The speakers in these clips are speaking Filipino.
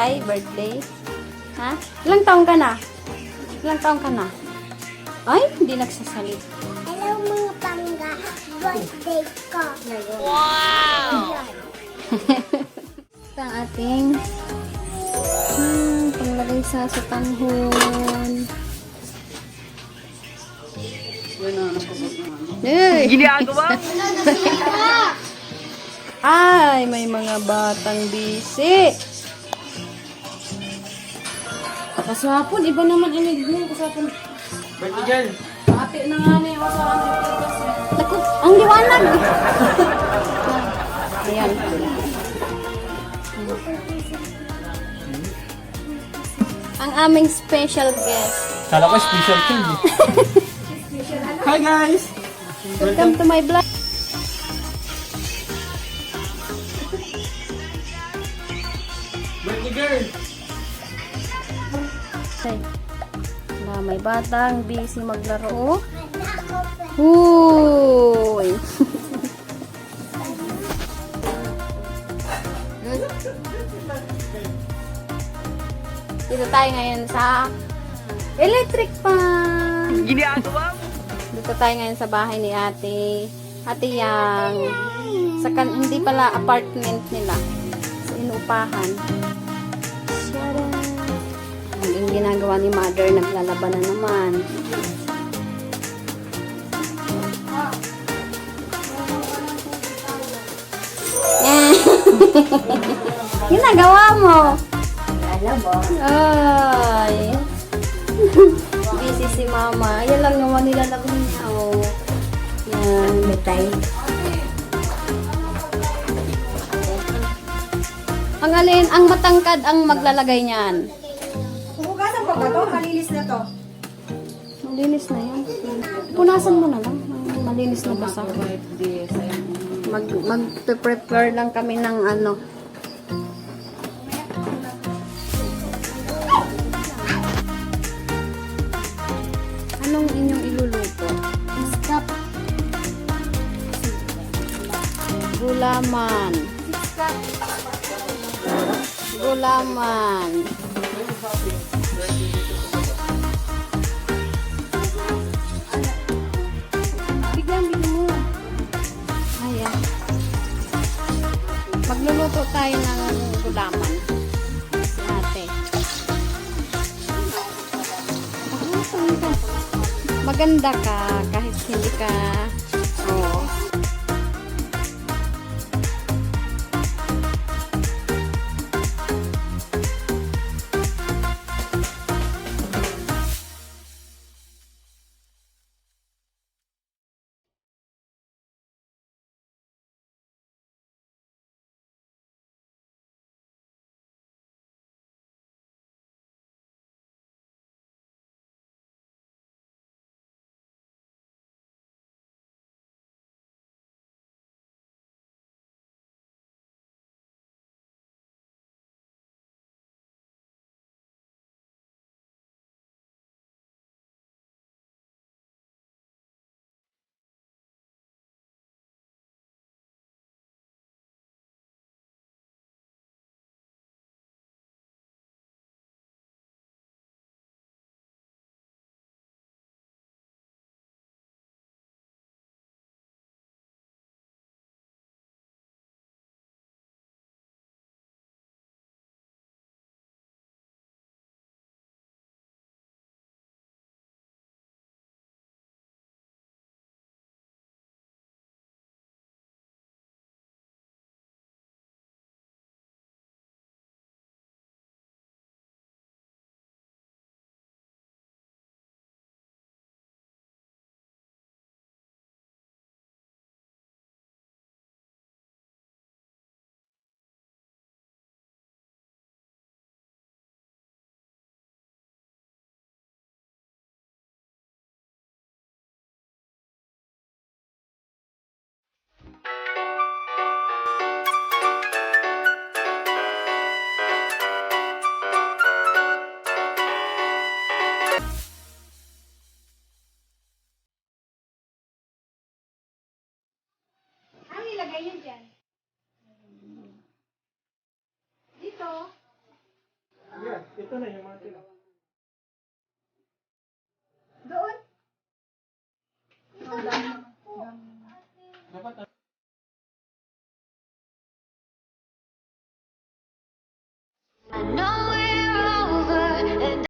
Tay, birthday? Ha? Ilang taong ka na? Ilang taong ka na? Ay, hindi nagsasalit. Hello mga pangga, birthday ko. Wow! Ito ang ating panglagay sa tanghon. Ginagawa? Ay, may mga batang bisi. Kasapon, iba naman inig mo. Kasapon. Birthday girl. Ate na nga na yung kasapon. Naku, ang liwanag. Ayan. Ang aming special guest. Kala ko special king. Hi guys! Welcome to my vlog. Birthday girl! Okay. May batang busy maglaro. Uy! Dito tayo ngayon sa electric fan. Ginagawa? Dito tayo ngayon sa bahay ni Ate Yang. Hindi pala apartment nila. Sa inuupahan. Ang ginagawa ni Mother, naglalaban na naman. Ginagawa mo. Ay. Busy si Mama. Ayan lang naman nilalabas niya. Oh. Yan. Betay. Ang alin, ang matangkad ang maglalagay niyan. Hugasan pa ba to? Malinis na to. Malinis na yan. Punasan mo na lang. Malinis na basa. Mag-prepare lang kami ng ano. Anong inyong iluluto? Stop. Gulaman. Gulaman. Bigyan mo. Ayan. Magluluto tayo ng gulaman. Si Ate. Maganda ka kahit hindi ka I know we're over and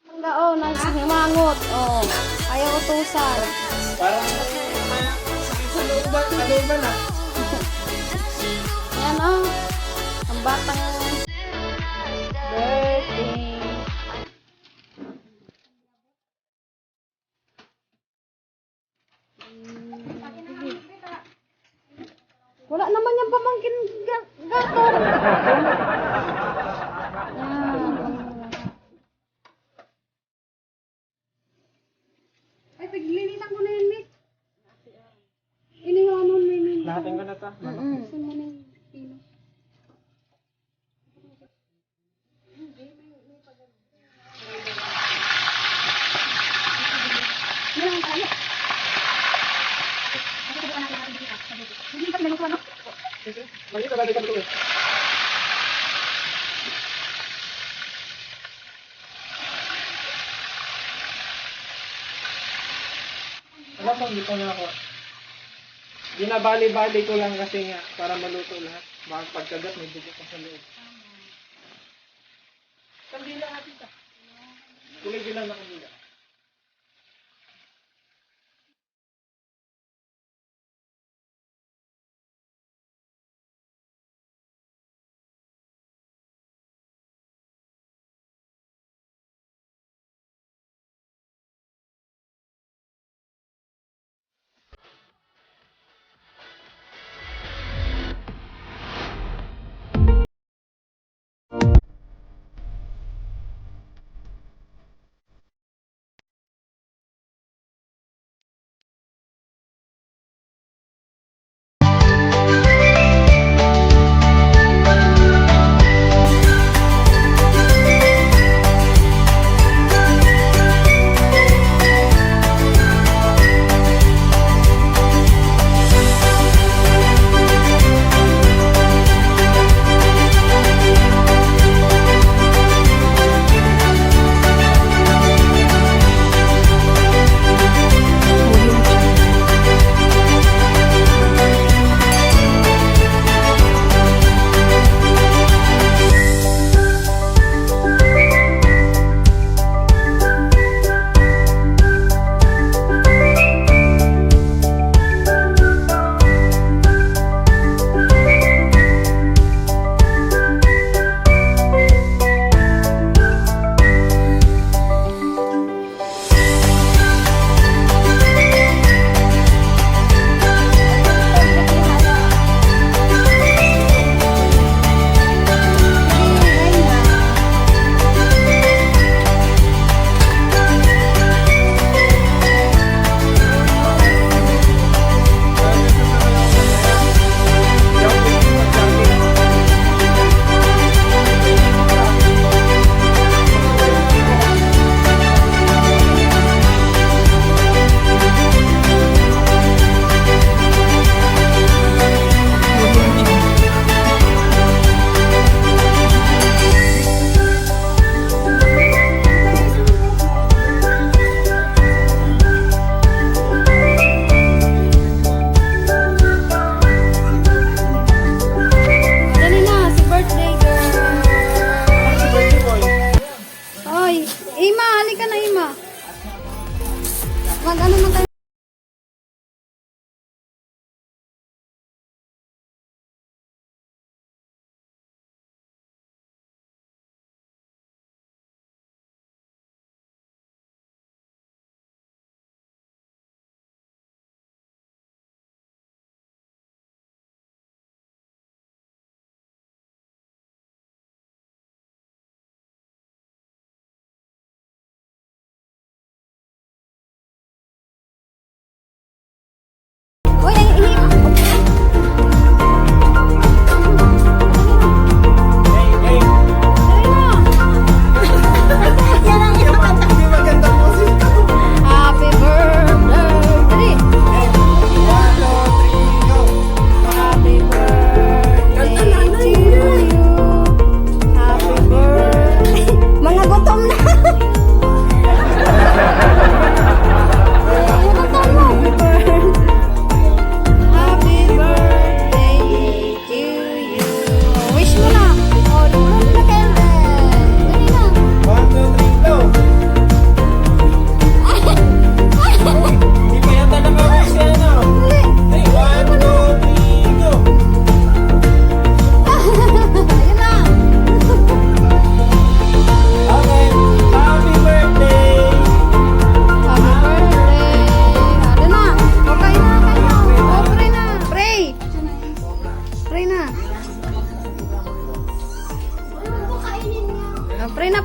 Wala, oh, himangot. Oh, ayaw utusan. Parang sakit sa looban ah. Yan, oh. Ang batang birthday. Wala naman yung pamangkin gato. Ay, paglilitan ko na yun, Mick. Iniwanan mo yun. Lahatin ko na to. Gusto mo na yung pino. Yan, kaya. Hindi ka naluto, ano? Mali ka ba dito eh. Alam mo, dito na ako. Binabali-bali ko lang kasi nga para maluto lahat. Baka pagkagat may dugo pa sa loob. Kandila natin ka. Kulay bilang na kandila.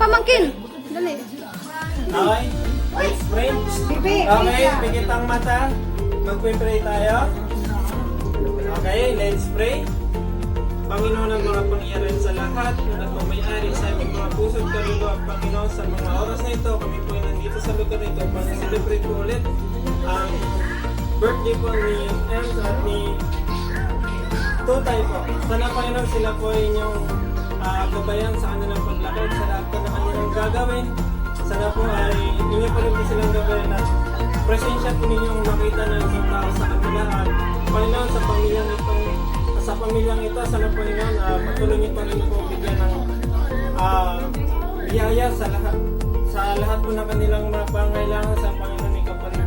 pamangkin. Dali. Okay? Let's pray. Okay, pigit ang mata. Magpipray tayo. Okay, let's pray. Panginoon ng mga pangyarihan sa lahat at may-ari sa aming mga puso at kaluluwa, Panginoon, sa mga oras na ito, kami po ay nandito sa lugar na ito para celebrate po ulit ang birthday po ni Ems at ni Tutay po. Sana, Panginoon, sila po ay inyong gabayan sa kanilang paglakad, sa lahat po na kanilang gagawin. Sana po ay inyo pa rin po silang gabayan at presensya po ninyong makita ng isang tao sa kanila at Panginoon, sa pamilyang ito, sana po Panginoon, patuloy niyo pa rin po bigyan ng biyaya sa lahat po ng kanilang mga pangailangan sa Panginoon, ikaw pa rin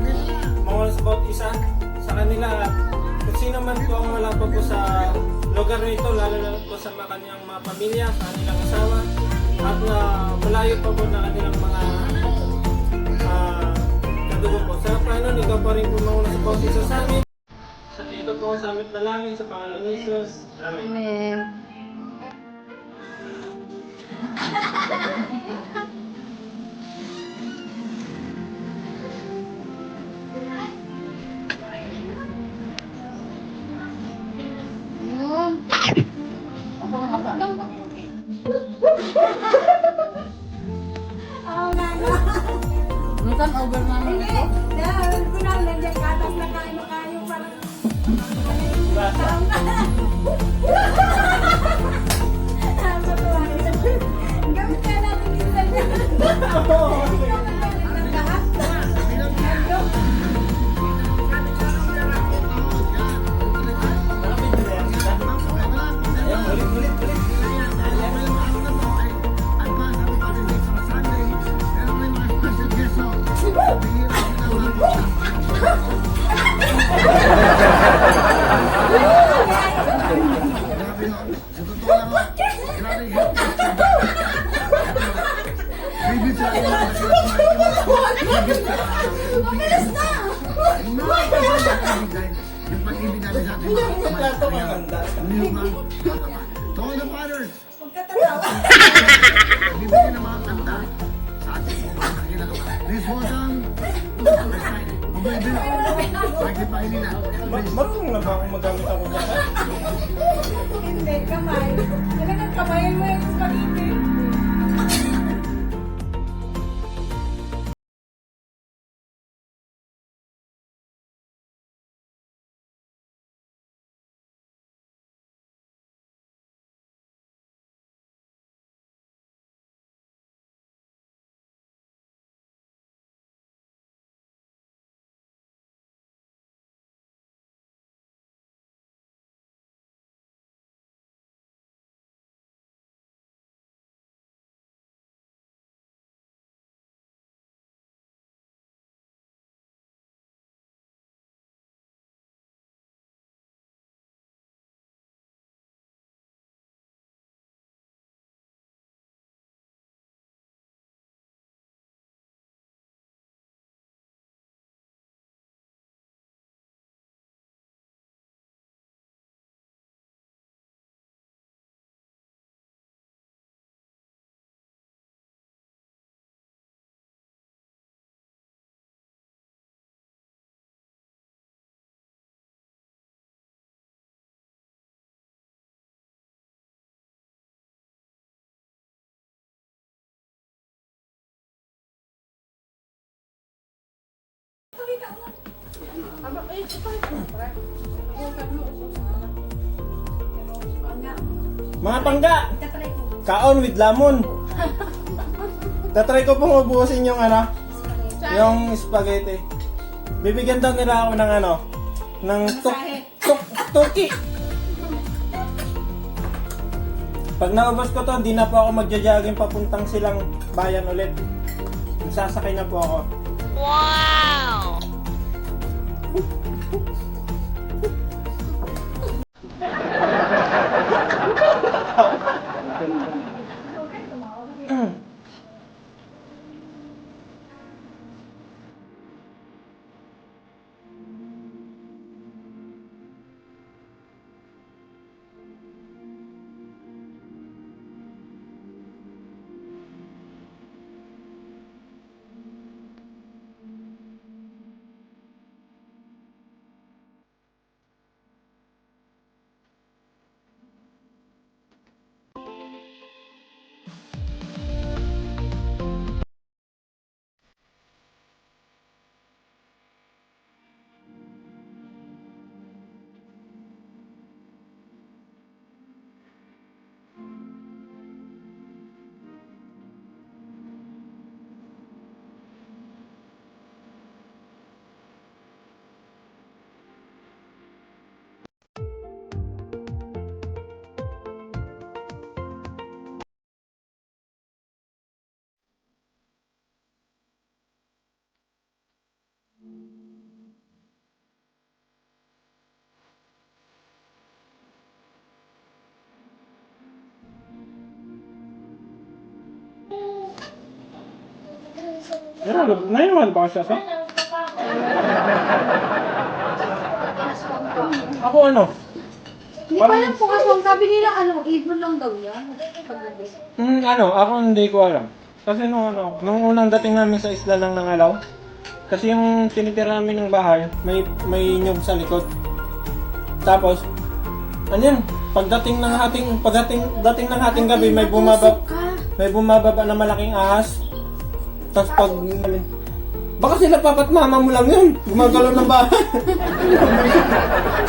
mga sa bawat isa sa kanila at kung sino man po ang wala pa po sa lugar na ito, lalo na po sa kanyang mga pamilya, sa kanilang asawa at na malayo pa po na kanilang mga kadugo po. Sa Panginoon, ikaw pa rin po mga sa bawat isa sa amin. Sa ito po sa aming dalangin sa Panginoon Jesus. Amen. Amen. Minsan over na ito. Dahil ko na nandiyan katas na kayo parang gamit ka natin minsan yan. Yung pag-ibig namin sa ating mga to all the fathers, bibigyan ng mga kanta sa ating mga kinakabahan. Please welcome, pag-ipahin nila. Marunong na ba akong magamit ako dyan? Hindi, kamay. Talagang kamayin mo yung spaghetti. Mga pangga! Kaon with lamon. Tatry ko pong ubusin yung yung spaghetti. Bibigyan daw nila ako ng ng tuki. Pag naubos ko to, hindi na po ako magja-jogging papuntang silang bayan ulit. Magsasakay na po ako. Wow! Naiwan ba siya sa? Ako ano? Hindi pa lang po kasi sabi nila ibon lang daw yan. Paggabi. Ako hindi ko alam. Kasi nung unang dating namin sa isla lang ng Alaw, kasi yung tinitira namin ng bahay, may nyug sa likod. Tapos, pagdating ng ating gabi, may bumababa na malaking ahas. Tapos baka sila papat mama mo lang yun. Gumagalaw ng bahay.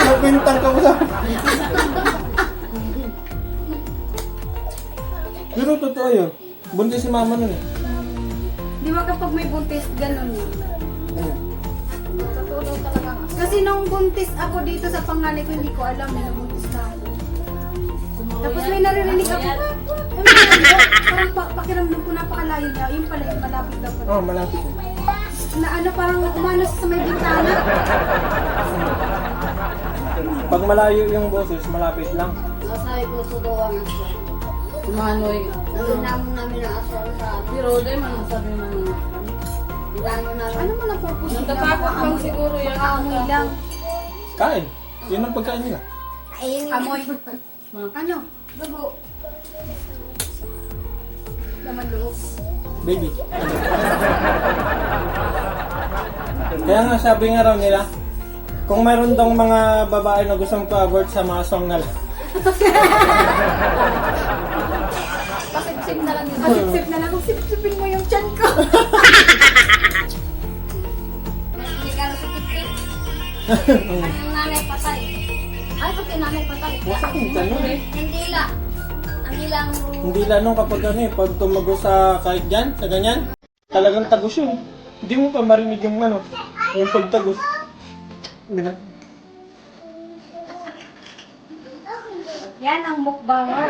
Nagpintang ka mo sa... Pero totoo yun. Buntis si mama nun eh. Di ba kapag may buntis, ganun yun? Totoo daw talaga. Kasi nung buntis ako dito sa panganay ko, hindi ko alam na buntis na ako. Tapos may naririnig ako. Parang pakiramdam ko napakalayo niya. Yung pala yung malapit daw pala. Malapit eh. Na parang umanos sa may bintana. Pag malayo yung boses, malapit lang. Masabi ko sugawa nga siya. Manoy. Ninamon namin ang aswang sa atin. Pero dahil man sabi man Ninamon namin. Ano man ang purpose nila? Nagkakakot lang siguro yan. Amoy lang. Kain. Yun ang pagkain nila. Ayun Amoy. Ano? Dugo. Laman loob. Baby. Kaya nga sabi nga raw nila, kung mayroon daw mga babae na gustong pa-abort sa mga aswang na lang. Pasip-sip na lang yun. Pasip-sip na lang. Kung sip-sipin mo yung tiyan ko. Hindi ka na sa tiktik. Ang nanay patay. Ay, pati nanay patay. Wasak yung tiyan nun eh. Hindi lang. Hindi lang. Hindi lang kapag pag tumago sa kahit dyan, sa ganyan, talagang tagos yun. Hindi mo pa marinig yung yung pagtagos. Hindi na. Yan ang mukbanger.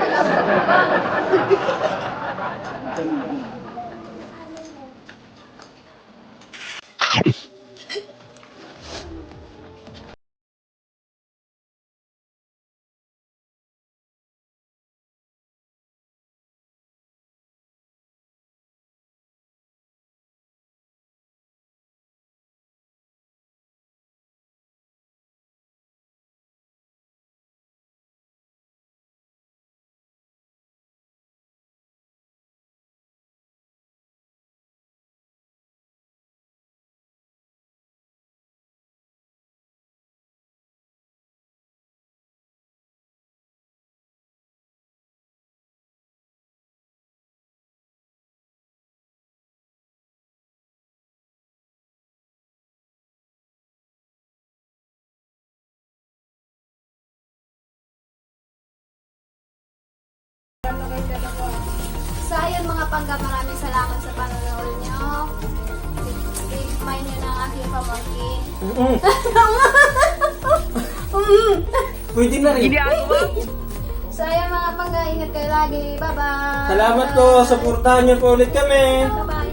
So ayun mga pangga, maraming salamat sa panonood nyo. Mind nyo na ang aking pamangkin. Pwede na rin. So ayun mga pangga, ingat kayo lagi. Bye-bye. Salamat po, supportahan niyo po ulit kami. Bye-bye.